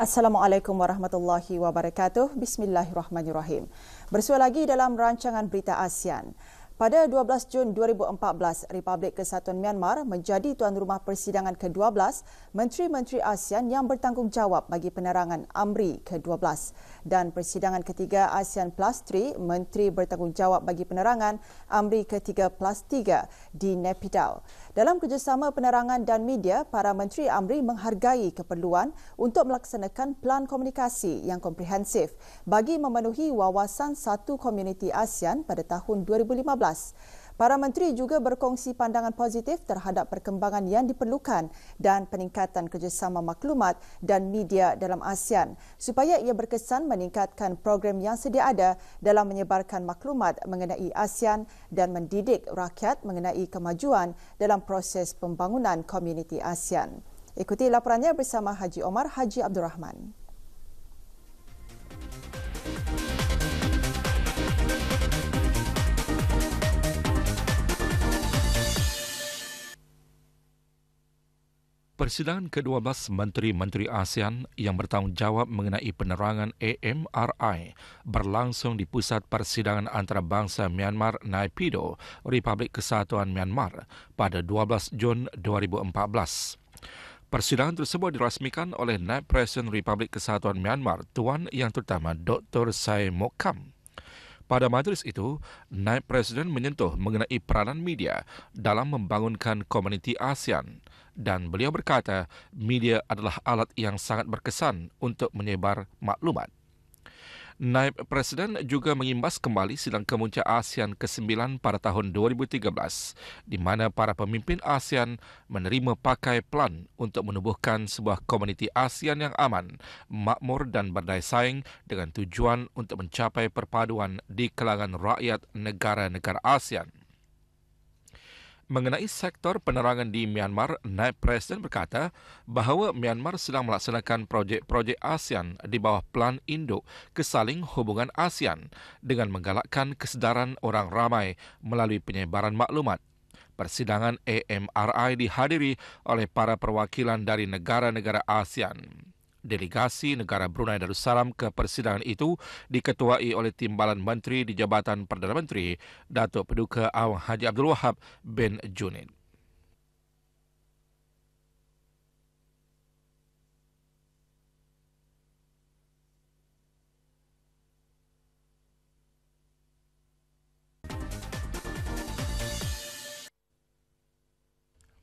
Assalamualaikum warahmatullahi wabarakatuh. Bismillahirrahmanirrahim. Bersua lagi dalam rancangan berita ASEAN. Pada 12 Jun 2014, Republik Kesatuan Myanmar menjadi tuan rumah persidangan ke-12 Menteri-Menteri ASEAN yang bertanggungjawab bagi penerangan AMRI ke-12 dan persidangan ketiga ASEAN Plus 3 Menteri bertanggungjawab bagi penerangan AMRI ke-3 Plus 3 di Naypyidaw. Dalam kerjasama penerangan dan media, para Menteri AMRI menghargai keperluan untuk melaksanakan pelan komunikasi yang komprehensif bagi memenuhi wawasan satu komuniti ASEAN pada tahun 2015. Para menteri juga berkongsi pandangan positif terhadap perkembangan yang diperlukan dan peningkatan kerjasama maklumat dan media dalam ASEAN supaya ia berkesan meningkatkan program yang sedia ada dalam menyebarkan maklumat mengenai ASEAN dan mendidik rakyat mengenai kemajuan dalam proses pembangunan komuniti ASEAN. Ikuti laporannya bersama Haji Omar Haji Abdul Rahman. Persidangan ke-12 Menteri-Menteri ASEAN yang bertanggungjawab mengenai penerangan AMRI berlangsung di Pusat Persidangan Antarabangsa Myanmar Naypyidaw, Republik Kesatuan Myanmar pada 12 Jun 2014. Persidangan tersebut dirasmikan oleh Naib Presiden Republik Kesatuan Myanmar Tuan Yang Terutama Dr. Say Mok Kam. Pada majlis itu, Naib Presiden menyentuh mengenai peranan media dalam membangunkan komuniti ASEAN dan beliau berkata media adalah alat yang sangat berkesan untuk menyebar maklumat. Naib Presiden juga mengimbas kembali sidang kemuncak ASEAN ke-9 pada tahun 2013 di mana para pemimpin ASEAN menerima pakai pelan untuk menubuhkan sebuah komuniti ASEAN yang aman, makmur dan berdaya saing dengan tujuan untuk mencapai perpaduan di kalangan rakyat negara-negara ASEAN. Mengenai sektor penerangan di Myanmar, Naib Presiden berkata bahawa Myanmar sedang melaksanakan projek-projek ASEAN di bawah Pelan Induk Kesaling Hubungan ASEAN dengan menggalakkan kesedaran orang ramai melalui penyebaran maklumat. Persidangan AMRI dihadiri oleh para perwakilan dari negara-negara ASEAN. Delegasi negara Brunei Darussalam ke persidangan itu diketuai oleh Timbalan Menteri di Jabatan Perdana Menteri, Datuk Paduka Awang Haji Abdul Wahab bin Junid.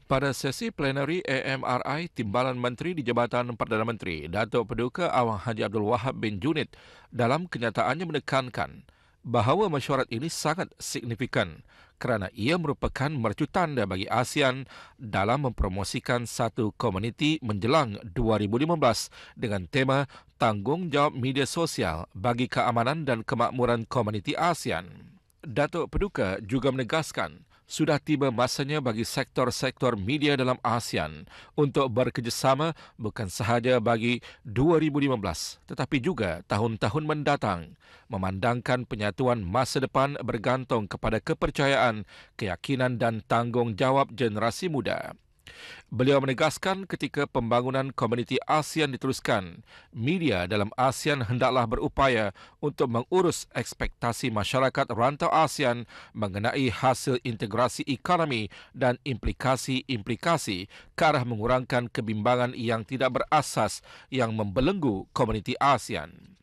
Pada sesi plenari AMRI, Timbalan Menteri di Jabatan Perdana Menteri, Datuk Paduka Awang Haji Abdul Wahab bin Junid dalam kenyataannya menekankan bahawa mesyuarat ini sangat signifikan kerana ia merupakan mercu tanda bagi ASEAN dalam mempromosikan satu komuniti menjelang 2015 dengan tema Tanggungjawab Media Sosial bagi Keamanan dan Kemakmuran Komuniti ASEAN. Datuk Paduka juga menegaskan sudah tiba masanya bagi sektor-sektor media dalam ASEAN untuk bekerjasama bukan sahaja bagi 2015 tetapi juga tahun-tahun mendatang, memandangkan penyatuan masa depan bergantung kepada kepercayaan, keyakinan dan tanggungjawab generasi muda. Beliau menegaskan ketika pembangunan komuniti ASEAN diteruskan, media dalam ASEAN hendaklah berupaya untuk mengurus ekspektasi masyarakat rantau ASEAN mengenai hasil integrasi ekonomi dan implikasi-implikasi ke arah mengurangkan kebimbangan yang tidak berasas yang membelenggu komuniti ASEAN.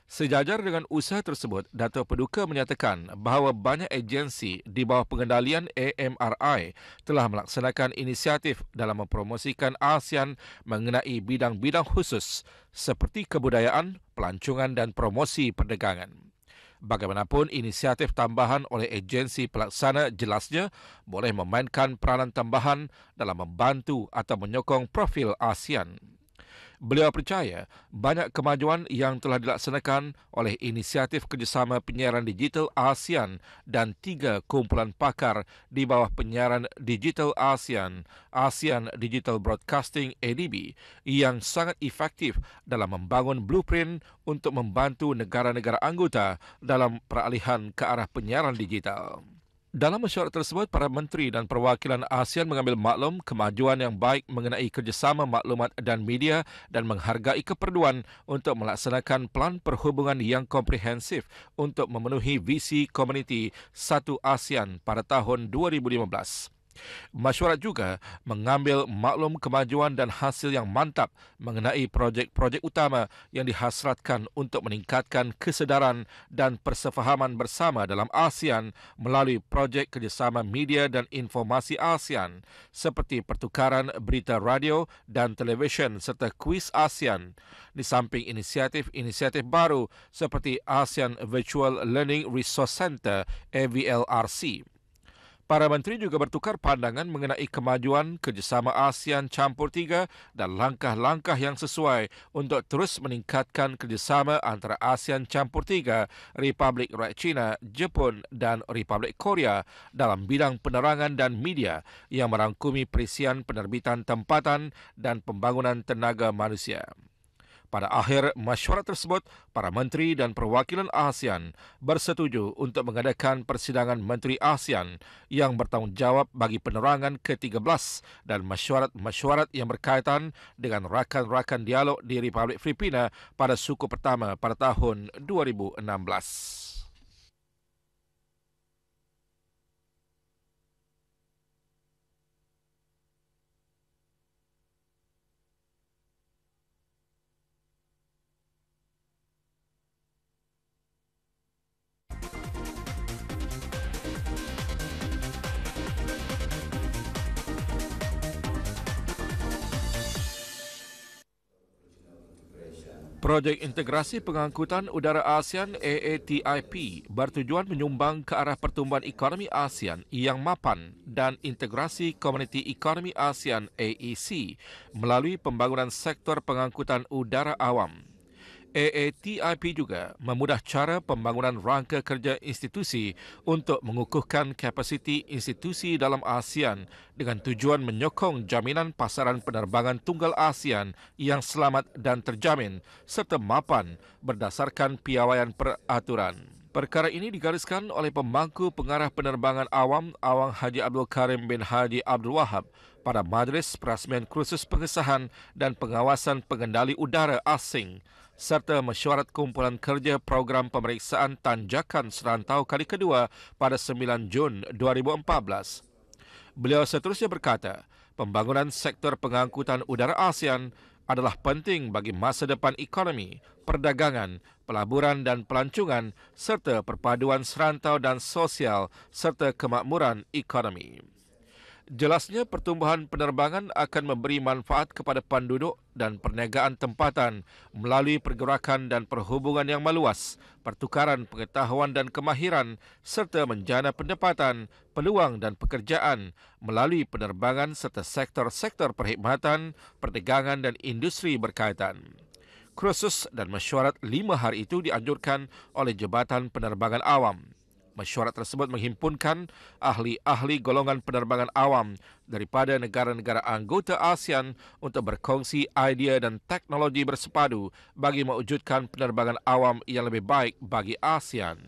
Sejajar dengan usaha tersebut, Datuk Paduka menyatakan bahawa banyak agensi di bawah pengendalian AMRI telah melaksanakan inisiatif dalam mempromosikan ASEAN mengenai bidang-bidang khusus seperti kebudayaan, pelancongan dan promosi perdagangan. Bagaimanapun, inisiatif tambahan oleh agensi pelaksana jelasnya boleh memainkan peranan tambahan dalam membantu atau menyokong profil ASEAN. Beliau percaya banyak kemajuan yang telah dilaksanakan oleh inisiatif kerjasama penyiaran digital ASEAN dan 3 kumpulan pakar di bawah penyiaran digital ASEAN, ASEAN Digital Broadcasting ADB, yang sangat efektif dalam membangun blueprint untuk membantu negara-negara anggota dalam peralihan ke arah penyiaran digital. Dalam mesyuarat tersebut, para menteri dan perwakilan ASEAN mengambil maklum kemajuan yang baik mengenai kerjasama maklumat dan media dan menghargai keperluan untuk melaksanakan pelan perhubungan yang komprehensif untuk memenuhi visi komuniti Satu ASEAN pada tahun 2015. Mesyuarat juga mengambil maklum kemajuan dan hasil yang mantap mengenai projek-projek utama yang dihasratkan untuk meningkatkan kesedaran dan persefahaman bersama dalam ASEAN melalui projek kerjasama media dan informasi ASEAN seperti pertukaran berita radio dan televisyen serta kuis ASEAN, di samping inisiatif-inisiatif baru seperti ASEAN Virtual Learning Resource Centre AVLRC. Para menteri juga bertukar pandangan mengenai kemajuan kerjasama ASEAN Campur Tiga dan langkah-langkah yang sesuai untuk terus meningkatkan kerjasama antara ASEAN Campur Tiga, Republik Rakyat China, Jepun dan Republik Korea dalam bidang penerangan dan media yang merangkumi perisian penerbitan tempatan dan pembangunan tenaga manusia. Pada akhir mesyuarat tersebut, para menteri dan perwakilan ASEAN bersetuju untuk mengadakan persidangan Menteri ASEAN yang bertanggungjawab bagi penerangan ke-13 dan mesyuarat-mesyuarat yang berkaitan dengan rakan-rakan dialog di Republik Filipina pada suku pertama pada tahun 2016. Projek Integrasi Pengangkutan Udara ASEAN AATIP bertujuan menyumbang ke arah pertumbuhan ekonomi ASEAN yang mapan dan integrasi komuniti ekonomi ASEAN AEC melalui pembangunan sektor pengangkutan udara awam. AATIP juga memudah cara pembangunan rangka kerja institusi untuk mengukuhkan kapasiti institusi dalam ASEAN dengan tujuan menyokong jaminan pasaran penerbangan tunggal ASEAN yang selamat dan terjamin serta mapan berdasarkan piawaian peraturan. Perkara ini digariskan oleh pemangku pengarah penerbangan awam Awang Haji Abdul Karim bin Haji Abdul Wahab pada Majlis Perasmian Kursus Pengesahan dan Pengawasan Pengendali Udara Asing serta mesyuarat kumpulan kerja program pemeriksaan tanjakan serantau kali kedua pada 9 Jun 2014. Beliau seterusnya berkata, pembangunan sektor pengangkutan udara ASEAN adalah penting bagi masa depan ekonomi, perdagangan, pelaburan dan pelancongan serta perpaduan serantau dan sosial serta kemakmuran ekonomi. Jelasnya pertumbuhan penerbangan akan memberi manfaat kepada penduduk dan perniagaan tempatan melalui pergerakan dan perhubungan yang meluas, pertukaran pengetahuan dan kemahiran serta menjana pendapatan, peluang dan pekerjaan melalui penerbangan serta sektor-sektor perkhidmatan, perdagangan dan industri berkaitan. Kursus dan mesyuarat 5 hari itu dianjurkan oleh Jabatan Penerbangan Awam. Mesyuarat tersebut menghimpunkan ahli-ahli golongan penerbangan awam daripada negara-negara anggota ASEAN untuk berkongsi idea dan teknologi bersepadu bagi mewujudkan penerbangan awam yang lebih baik bagi ASEAN.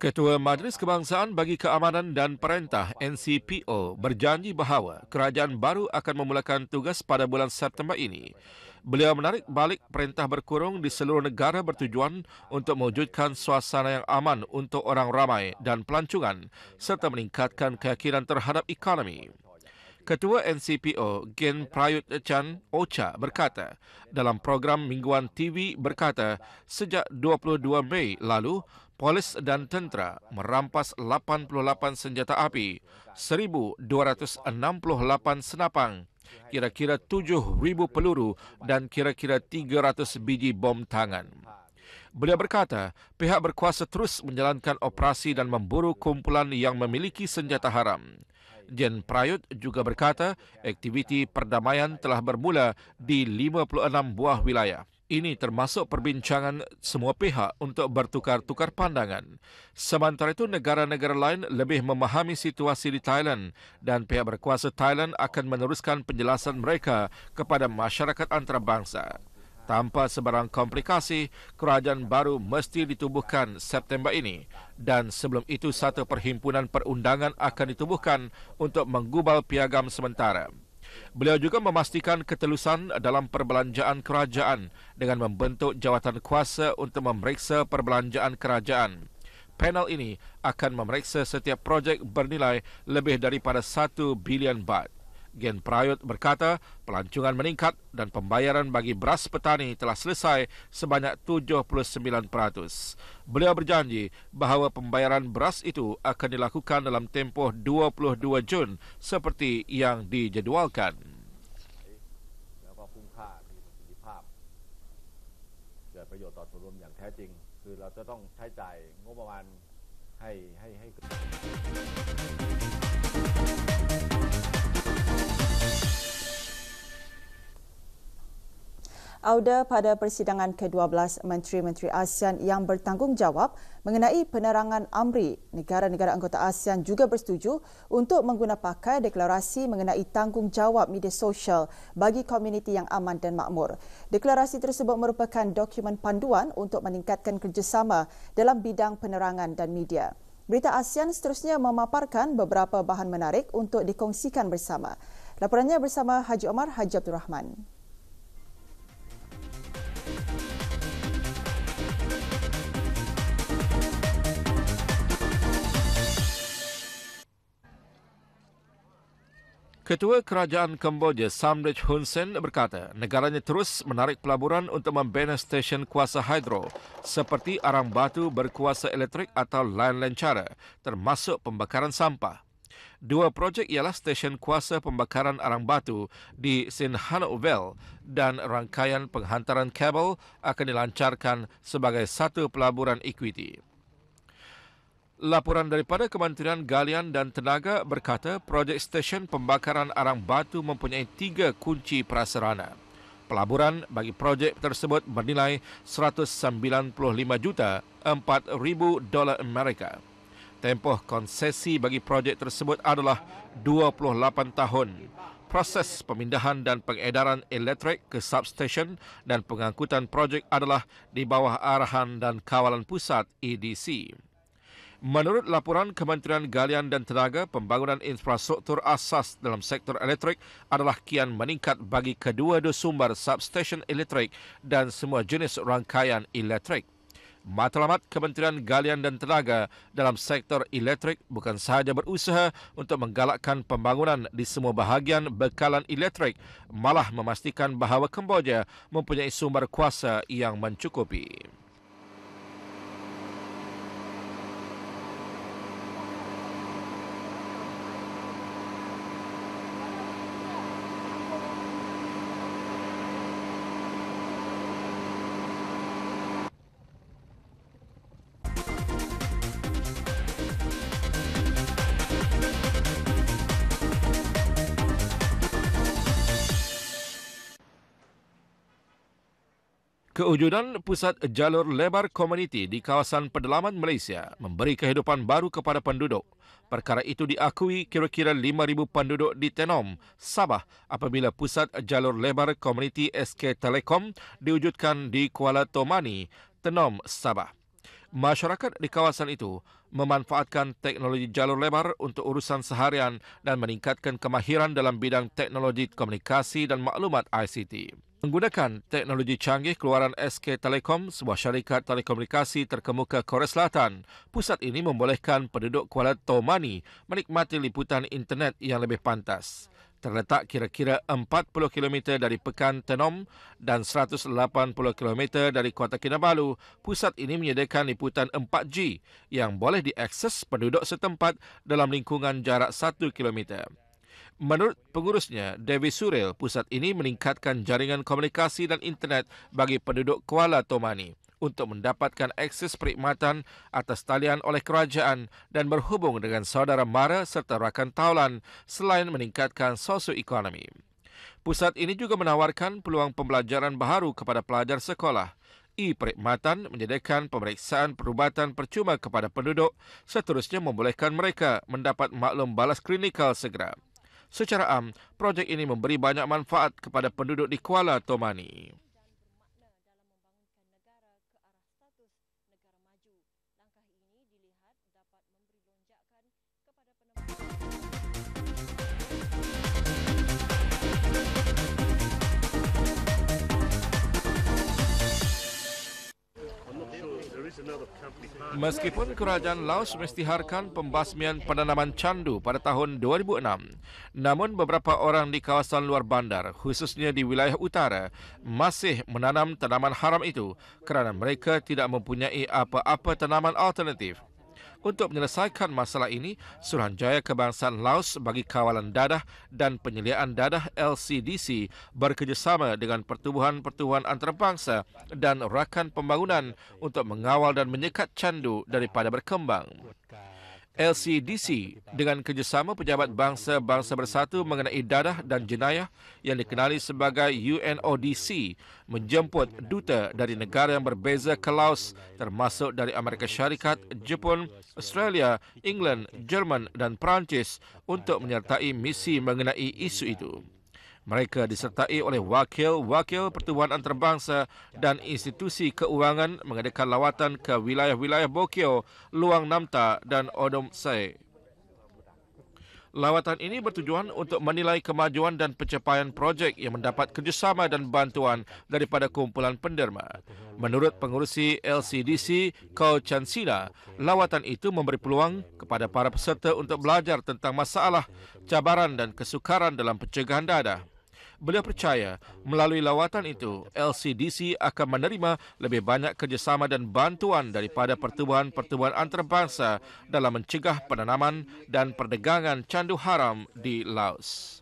Ketua Majlis Kebangsaan bagi Keamanan dan Perintah NCPO berjanji bahawa kerajaan baru akan memulakan tugas pada bulan September ini. Beliau menarik balik perintah berkurung di seluruh negara bertujuan untuk mewujudkan suasana yang aman untuk orang ramai dan pelancongan serta meningkatkan keyakinan terhadap ekonomi. Ketua NCPO Gen Prayut Chan Ocha berkata dalam program mingguan TV berkata sejak 22 Mei lalu, polis dan tentera merampas 88 senjata api, 1,268 senapang, kira-kira 7,000 peluru dan kira-kira 300 biji bom tangan. Beliau berkata, pihak berkuasa terus menjalankan operasi dan memburu kumpulan yang memiliki senjata haram. Gen Prayut juga berkata, aktiviti perdamaian telah bermula di 56 buah wilayah. Ini termasuk perbincangan semua pihak untuk bertukar-tukar pandangan. Sementara itu, negara-negara lain lebih memahami situasi di Thailand dan pihak berkuasa Thailand akan meneruskan penjelasan mereka kepada masyarakat antarabangsa. Tanpa sebarang komplikasi, kerajaan baru mesti ditubuhkan September ini dan sebelum itu satu perhimpunan perundangan akan ditubuhkan untuk menggubal piagam sementara. Beliau juga memastikan ketelusan dalam perbelanjaan kerajaan dengan membentuk jawatan kuasa untuk memeriksa perbelanjaan kerajaan. Panel ini akan memeriksa setiap projek bernilai lebih daripada 1 bilion baht. Gen Prayut berkata pelancongan meningkat dan pembayaran bagi beras petani telah selesai sebanyak 79%. Beliau berjanji bahawa pembayaran beras itu akan dilakukan dalam tempoh 22 Jun seperti yang dijadualkan. แล้วก็คุ้มค่ามีประสิทธิภาพเกิดประโยชน์ต่อส่วนรวมอย่างแท้จริงคือเราจะต้องใช้จ่ายงบประมาณให้ Auda pada persidangan ke-12 Menteri-Menteri ASEAN yang bertanggungjawab mengenai penerangan AMRI, negara-negara anggota ASEAN juga bersetuju untuk mengguna pakai deklarasi mengenai tanggungjawab media sosial bagi komuniti yang aman dan makmur. Deklarasi tersebut merupakan dokumen panduan untuk meningkatkan kerjasama dalam bidang penerangan dan media. Berita ASEAN seterusnya memaparkan beberapa bahan menarik untuk dikongsikan bersama. Laporannya bersama Haji Omar Haji Abdul Rahman. Ketua Kerajaan Kemboja Samdech Hun Sen berkata negaranya terus menarik pelaburan untuk membina stesen kuasa hidro seperti arang batu berkuasa elektrik atau lain-lain cara, termasuk pembakaran sampah. Dua projek ialah stesen kuasa pembakaran arang batu di Sinhanovel dan rangkaian penghantaran kabel akan dilancarkan sebagai satu pelaburan ekuiti. Laporan daripada Kementerian Galian dan Tenaga berkata projek stesen pembakaran arang batu mempunyai 3 kunci prasarana. Pelaburan bagi projek tersebut bernilai $195,400,000 Amerika. Tempoh konsesi bagi projek tersebut adalah 28 tahun. Proses pemindahan dan pengedaran elektrik ke substesen dan pengangkutan projek adalah di bawah arahan dan kawalan pusat EDC. Menurut laporan Kementerian Galian dan Tenaga, pembangunan infrastruktur asas dalam sektor elektrik adalah kian meningkat bagi kedua-dua sumber substesen elektrik dan semua jenis rangkaian elektrik. Matlamat Kementerian Galian dan Tenaga dalam sektor elektrik bukan sahaja berusaha untuk menggalakkan pembangunan di semua bahagian bekalan elektrik, malah memastikan bahawa Kemboja mempunyai sumber kuasa yang mencukupi. Kewujudan pusat jalur lebar komuniti di kawasan pedalaman Malaysia memberi kehidupan baru kepada penduduk. Perkara itu diakui kira-kira 5,000 penduduk di Tenom, Sabah apabila pusat jalur lebar komuniti SK Telekom diwujudkan di Kuala Tomani, Tenom, Sabah. Masyarakat di kawasan itu memanfaatkan teknologi jalur lebar untuk urusan seharian dan meningkatkan kemahiran dalam bidang teknologi komunikasi dan maklumat ICT. Menggunakan teknologi canggih keluaran SK Telekom, sebuah syarikat telekomunikasi terkemuka Korea Selatan, pusat ini membolehkan penduduk Kuala Tomani menikmati liputan internet yang lebih pantas. Terletak kira-kira 40 km dari Pekan Tenom dan 180 km dari Kota Kinabalu, pusat ini menyediakan liputan 4G yang boleh diakses penduduk setempat dalam lingkungan jarak 1 km. Menurut pengurusnya, Devi Suril, pusat ini meningkatkan jaringan komunikasi dan internet bagi penduduk Kuala Tomani untuk mendapatkan akses perkhidmatan atas talian oleh kerajaan dan berhubung dengan saudara mara serta rakan taulan selain meningkatkan sosioekonomi. Pusat ini juga menawarkan peluang pembelajaran baharu kepada pelajar sekolah. E-Perkhidmatan menyediakan pemeriksaan perubatan percuma kepada penduduk, seterusnya membolehkan mereka mendapat maklum balas klinikal segera. Secara am, projek ini memberi banyak manfaat kepada penduduk di Kuala Tomani. Meskipun kerajaan Laos mengisytiharkan pembasmian penanaman candu pada tahun 2006, namun beberapa orang di kawasan luar bandar, khususnya di wilayah utara, masih menanam tanaman haram itu kerana mereka tidak mempunyai apa-apa tanaman alternatif. Untuk menyelesaikan masalah ini, Suruhanjaya Kebangsaan Laos bagi Kawalan Dadah dan Penyediaan Dadah LCDC bekerjasama dengan pertubuhan-pertubuhan antarabangsa dan rakan pembangunan untuk mengawal dan menyekat candu daripada berkembang. LCDC dengan kerjasama Pejabat Bangsa-Bangsa Bersatu mengenai dadah dan jenayah yang dikenali sebagai UNODC menjemput duta dari negara yang berbeza ke Laos termasuk dari Amerika Syarikat, Jepun, Australia, England, Jerman dan Perancis untuk menyertai misi mengenai isu itu. Mereka disertai oleh wakil-wakil pertubuhan antarabangsa dan institusi keuangan mengadakan lawatan ke wilayah-wilayah Bokyo, Luang Namta dan Odom Sai. Lawatan ini bertujuan untuk menilai kemajuan dan pencapaian projek yang mendapat kerjasama dan bantuan daripada kumpulan penderma. Menurut pengurusi LCDC, Ko Chansina, lawatan itu memberi peluang kepada para peserta untuk belajar tentang masalah, cabaran dan kesukaran dalam pencegahan dadah. Beliau percaya melalui lawatan itu, LCDC akan menerima lebih banyak kerjasama dan bantuan daripada pertubuhan-pertubuhan antarabangsa dalam mencegah penanaman dan perdagangan candu haram di Laos.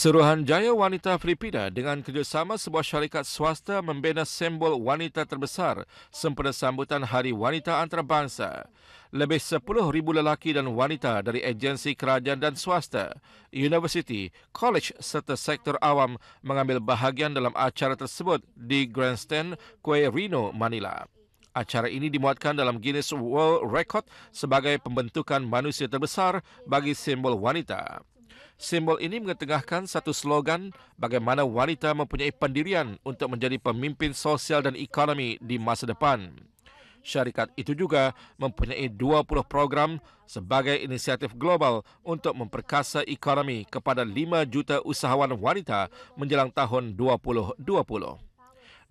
Suruhanjaya Wanita Filipina dengan kerjasama sebuah syarikat swasta membina simbol wanita terbesar sempena sambutan Hari Wanita Antarabangsa. Lebih 10,000 lelaki dan wanita dari agensi kerajaan dan swasta, universiti, kolej serta sektor awam mengambil bahagian dalam acara tersebut di Grandstand Kuala Rino, Manila. Acara ini dimuatkan dalam Guinness World Record sebagai pembentukan manusia terbesar bagi simbol wanita. Simbol ini mengetengahkan satu slogan bagaimana wanita mempunyai pendirian untuk menjadi pemimpin sosial dan ekonomi di masa depan. Syarikat itu juga mempunyai 20 program sebagai inisiatif global untuk memperkasa ekonomi kepada 5 juta usahawan wanita menjelang tahun 2020.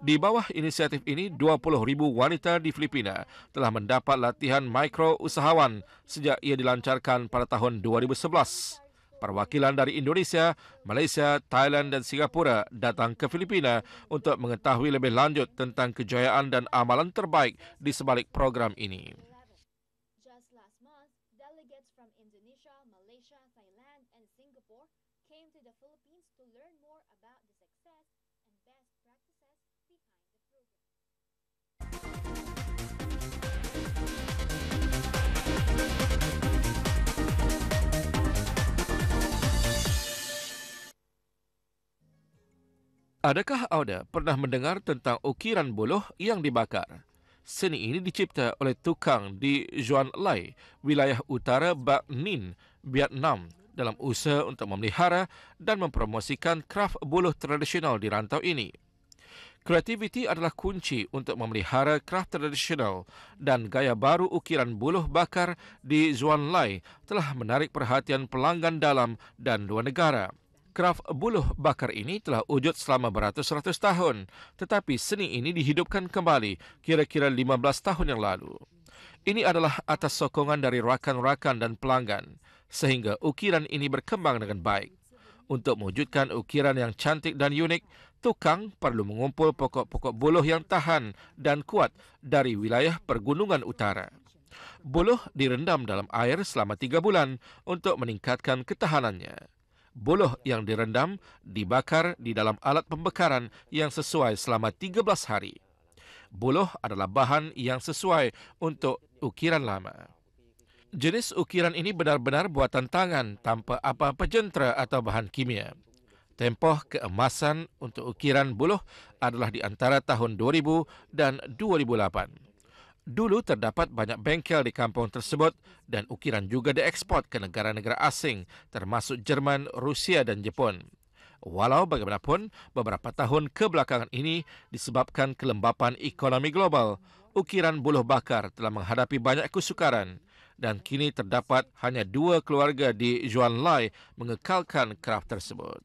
Di bawah inisiatif ini, 20,000 wanita di Filipina telah mendapat latihan mikro usahawan sejak ia dilancarkan pada tahun 2011. Perwakilan dari Indonesia, Malaysia, Thailand dan Singapura datang ke Filipina untuk mengetahui lebih lanjut tentang kejayaan dan amalan terbaik di sebalik program ini. Just last month, delegates from Indonesia, Malaysia, Thailand and Singapore came to the Philippines to learn more about the success and best practices behind the program. Adakah anda pernah mendengar tentang ukiran buluh yang dibakar? Seni ini dicipta oleh tukang di Xuan Lai, wilayah utara Bac Ninh, Vietnam, dalam usaha untuk memelihara dan mempromosikan kraf buluh tradisional di rantau ini. Kreativiti adalah kunci untuk memelihara kraf tradisional dan gaya baru ukiran buluh bakar di Xuan Lai telah menarik perhatian pelanggan dalam dan luar negara. Kraf buluh bakar ini telah wujud selama beratus-ratus tahun, tetapi seni ini dihidupkan kembali kira-kira 15 tahun yang lalu. Ini adalah atas sokongan dari rakan-rakan dan pelanggan, sehingga ukiran ini berkembang dengan baik. Untuk mewujudkan ukiran yang cantik dan unik, tukang perlu mengumpul pokok-pokok buluh yang tahan dan kuat dari wilayah pergunungan utara. Buluh direndam dalam air selama 3 bulan untuk meningkatkan ketahanannya. Buluh yang direndam dibakar di dalam alat pembakaran yang sesuai selama 13 hari. Buluh adalah bahan yang sesuai untuk ukiran lama. Jenis ukiran ini benar-benar buatan tangan tanpa apa-apa jentera atau bahan kimia. Tempoh keemasan untuk ukiran buluh adalah di antara tahun 2000 dan 2008. Dulu terdapat banyak bengkel di kampung tersebut dan ukiran juga diekspor ke negara-negara asing termasuk Jerman, Rusia dan Jepun. Walau bagaimanapun, beberapa tahun kebelakangan ini disebabkan kelembapan ekonomi global, ukiran buluh bakar telah menghadapi banyak kesukaran dan kini terdapat hanya 2 keluarga di Juan Lai mengekalkan kraf tersebut.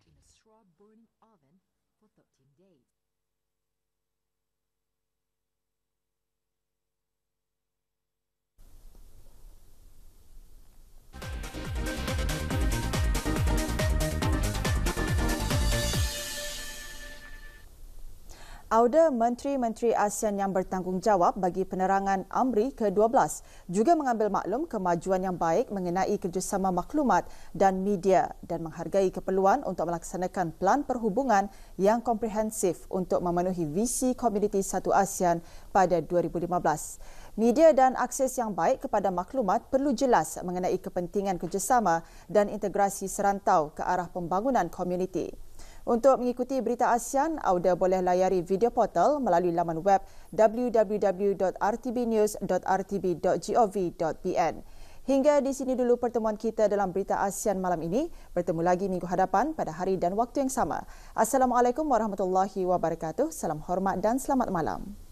Auda Menteri-Menteri ASEAN yang bertanggungjawab bagi penerangan AMRI ke-12 juga mengambil maklum kemajuan yang baik mengenai kerjasama maklumat dan media dan menghargai keperluan untuk melaksanakan pelan perhubungan yang komprehensif untuk memenuhi visi Komuniti Satu ASEAN pada 2015. Media dan akses yang baik kepada maklumat perlu jelas mengenai kepentingan kerjasama dan integrasi serantau ke arah pembangunan komuniti. Untuk mengikuti berita ASEAN, Auda boleh layari video portal melalui laman web www.rtbnews.rtb.gov.bn. Hingga di sini dulu pertemuan kita dalam berita ASEAN malam ini. Bertemu lagi minggu hadapan pada hari dan waktu yang sama. Assalamualaikum warahmatullahi wabarakatuh. Salam hormat dan selamat malam.